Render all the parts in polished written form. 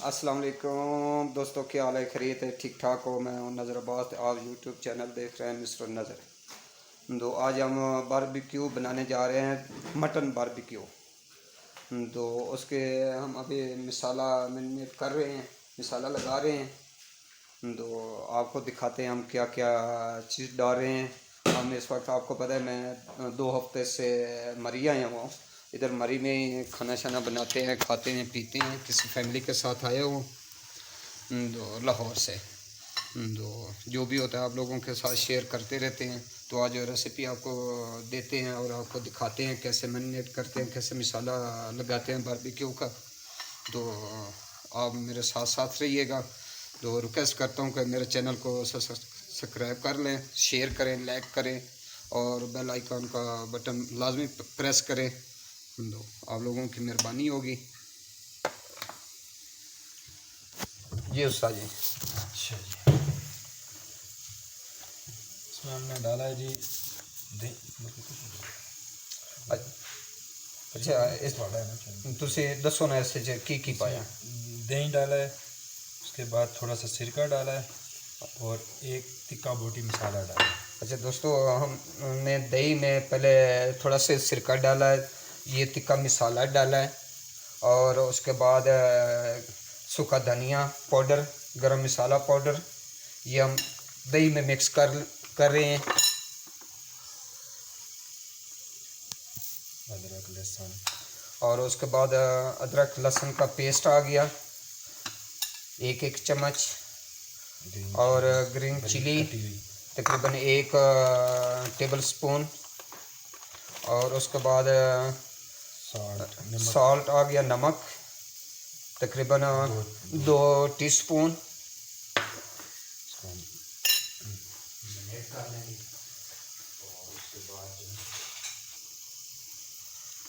अस्सलाम वालेकुम दोस्तों, क्या हाल है? खैरियत है? ठीक ठाक हो? मैं हूं नज़र अब्बास। आप यूट्यूब चैनल देख रहे हैं मिस्टर नज़र। तो आज हम बारबेक्यू बनाने जा रहे हैं, मटन बारबेक्यू। तो उसके हम अभी मसाला मैरिनेट कर रहे हैं, मसाला लगा रहे हैं। तो आपको दिखाते हैं हम क्या क्या चीज़ डाल रहे हैं। हम इस वक्त, आपको पता है, मैं 2 हफ्ते से मरी आया हुआ हूँ। इधर मरी में ही खाना शाना बनाते हैं, खाते हैं, पीते हैं। किसी फैमिली के साथ आए हो तो लाहौर से। तो जो भी होता है आप लोगों के साथ शेयर करते रहते हैं। तो आज रेसिपी आपको देते हैं और आपको दिखाते हैं कैसे मैरिनेट करते हैं, कैसे मसाला लगाते हैं बारबेक्यू का। तो आप मेरे साथ साथ रहिएगा। तो रिक्वेस्ट करता हूँ कि मेरे चैनल को सब्सक्राइब कर लें, शेयर करें, लाइक करें और बेल आइकन का बटन लाजमी प्रेस करें। तो आप लोगों की मेहरबानी होगी। जी उस्ताद जी। अच्छा जी, इसमें हमने डाला है जी दही। अच्छा, इस थोड़ा है ना, तुसी दसो ना इस की पाया। दही डाला है, उसके बाद थोड़ा सा सिरका डाला है और एक तिक्का बोटी मसाला डाला है। अच्छा दोस्तों, हमने दही में पहले थोड़ा सा सिरका डाला है, ये तिक्का मसाला डाला है और उसके बाद सूखा धनिया पाउडर, गरम मसाला पाउडर, ये हम दही में मिक्स कर रहे हैं। अदरक लहसुन, और उसके बाद अदरक लहसुन का पेस्ट आ गया, एक चम्मच। और ग्रीन चिली तकरीबन 1 टेबल स्पून। और उसके बाद सॉल्ट आ गया, नमक तकरीबन 2 टीस्पून।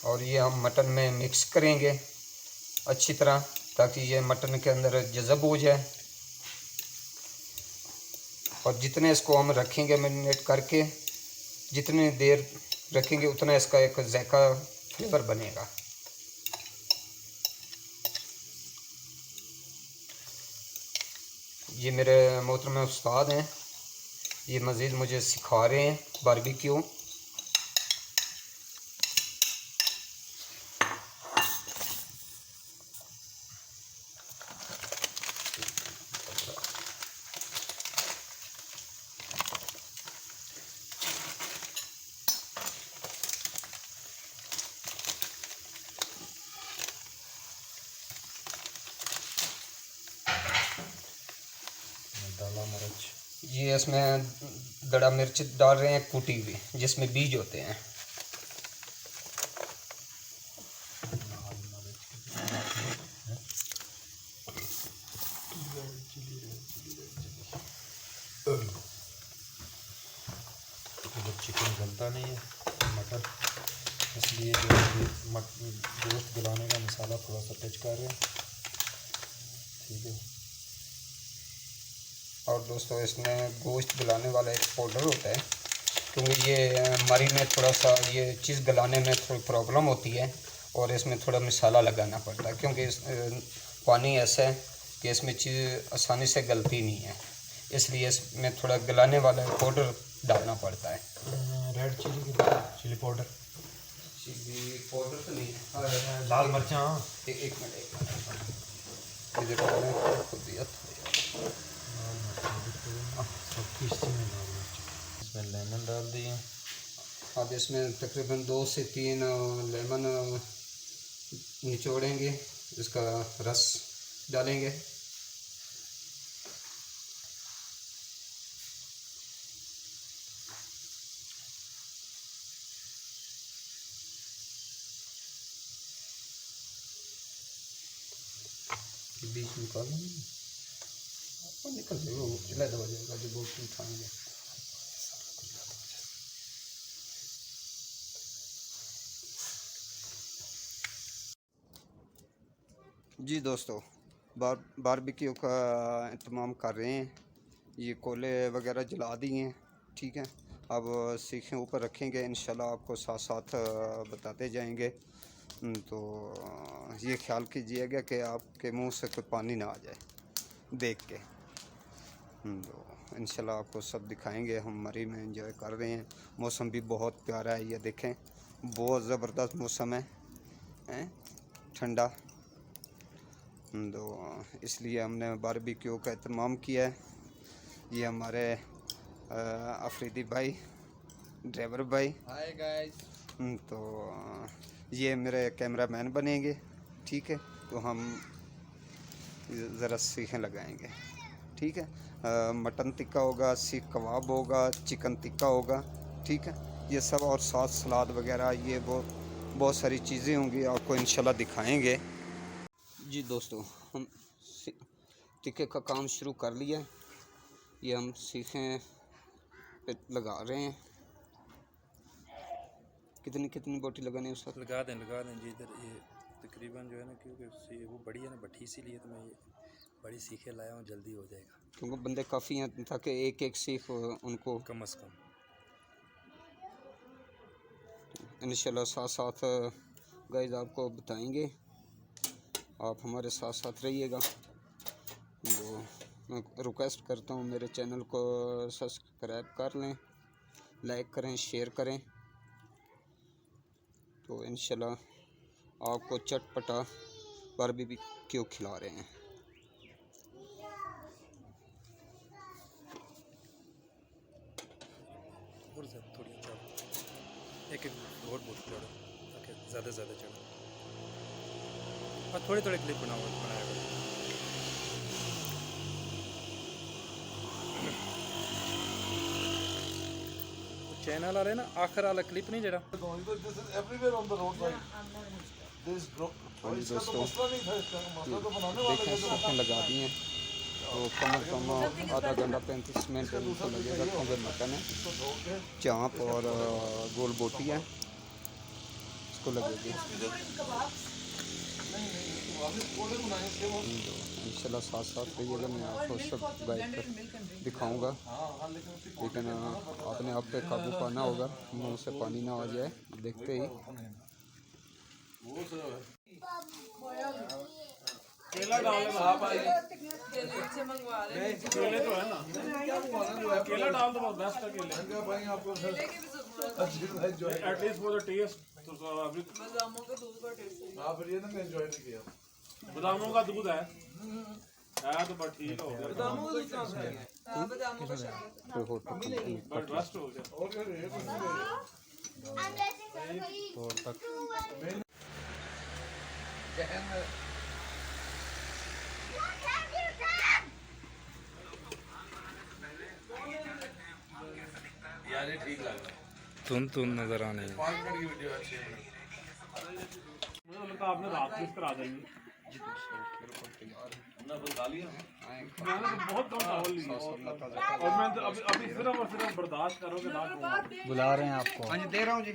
और ये हम मटन में मिक्स करेंगे अच्छी तरह, ताकि ये मटन के अंदर जज़ब हो जाए। और जितने इसको हम रखेंगे मैरिनेट करके, जितनी देर रखेंगे उतना इसका एक जायका फ्लेवर बनेगा। ये मेरे मोहतरम उस्ताद हैं, ये मज़ीद मुझे सिखा रहे हैं बारबेक्यू। डाला मिर्च, ये इसमें दड़ा मिर्च डाल रहे हैं, कूटी हुई, जिसमें बीज होते हैं। लाल मिर्च, रेड चिली, जब चिकन गलता नहीं है मटन, इसलिए जो गोश्त गलाने का मसाला थोड़ा सा टच कर रहे हैं। ठीक है। और दोस्तों, इसमें गोश्त गलाने वाला एक पाउडर होता है, क्योंकि ये मरी में थोड़ा सा ये चीज़ गलाने में थोड़ी प्रॉब्लम होती है और इसमें थोड़ा मसाला लगाना पड़ता है, क्योंकि इस पानी ऐसा है कि इसमें चीज़ आसानी से गलती नहीं है, इसलिए इसमें थोड़ा गलाने वाला पाउडर डालना पड़ता है। रेड चिली की चिली पाउडर, चिली पाउडर तो नहीं है, लाल मिर्चा। एक मिनट इधर खुद दिया इसमें लेमन डाल दिए। अब इसमें तकरीबन 2 से 3 लेमन निचोड़ेंगे, इसका रस डालेंगे। बीच निकाल निकल जाएगा, वो चिल्लाता हो जाएगा जब वो उठाएंगे। जी दोस्तों, बारबेक्यू का इंतज़ाम कर रहे हैं। ये कोले वगैरह जला दिए हैं, ठीक है। अब सीखें ऊपर रखेंगे, इंशाल्लाह आपको साथ साथ बताते जाएंगे। तो ये ख्याल कीजिएगा कि आपके मुंह से कोई पानी ना आ जाए देख के। तो इंशाल्लाह आपको सब दिखाएंगे। हम मरी में एंजॉय कर रहे हैं, मौसम भी बहुत प्यारा है। ये देखें बहुत ज़बरदस्त मौसम है ठंडा। तो इसलिए हमने बारबेक्यू का एहतमाम किया है। ये हमारे अफरीदी भाई, ड्राइवर भाई, हाय गाइस। तो ये मेरे कैमरामैन बनेंगे, ठीक है। तो हम ज़रा सीखें लगाएंगे, ठीक है। मटन टिक्का होगा, सीख कबाब होगा, चिकन टिक्का होगा, ठीक है। ये सब और साथ सलाद वगैरह, ये वो बहुत सारी चीज़ें होंगी, आपको इंशाल्लाह दिखाएंगे। जी दोस्तों, हम टिक्के का काम शुरू कर लिया है। ये हम सीखें पे लगा रहे हैं। कितनी बोटी लगानी है उस वक्त? लगा दें जी। इधर ये तकरीबन जो है ना, क्योंकि वो बड़ी है ना भट्टी, इसीलिए तो मैं ये बड़ी सीखें लाया हूँ, जल्दी हो जाएगा। क्योंकि बंदे काफ़ी हैं ताकि एक एक सीख उनको कम से कम इंशाल्लाह साथ साथ गाइस आपको बताएंगे। आप हमारे साथ साथ रहिएगा। तो मैं रिक्वेस्ट करता हूँ मेरे चैनल को सब्सक्राइब कर लें, लाइक करें, शेयर करें। तो इंशाल्लाह आपको चटपटा बारबेक्यू खिला रहे हैं। और थोड़ी चढ़ो, एक बहुत चढ़ो, ताकि ज़्यादा चढ़ो, और थोड़े क्लिप बनाया करो। चैनल वाले ना आखिर वाला क्लिप नहीं जरा। दोस्तों देखें सीखें लगा दी हैं, तो कम से कम आधा घंटा 35 मिनट इनको लगेगा, क्योंकि मटन है, चाँप और गोल बोटी है, इसको लगेगी। इंशाल्लाह साथ साथ रहिएगा, मैं आपको सब गाइड कर दिखाऊंगा। लेकिन आपने आप पे काबू पाना होगा, मुंह से पानी ना आ जाए देखते ही। केला डाल दो आप भाई, नीचे मंगवा ले। केले तो है ना, केला डाल दो, बहुत बेस्ट है केले भाई। आपको एटलीस्ट फॉर द टेस्ट, तो अभी बादामों का दूध का टेस्ट है। आप ये ना मैं एंजॉय नहीं किया। बादामों का दूध है तो बट ठीक हो गया। बादामों का दूध कहाँ है? हां बादामों का शरबत बट बेस्ट हो गया। और तक यार ये ठीक लग रहा है, तुम नजर आने हैं। 5 मिनट की वीडियो अच्छी है। मुझे लगता है आपने रात में करा देंगे ना, बता लिया मैंने तो बहुत कम चावल लिए, और मैं तो अभी सिर्फ और सिर्फ बर्दाश्त करोगे ना। बुला रहे हैं आपको। हाँ जी, दे रहा हूँ जी।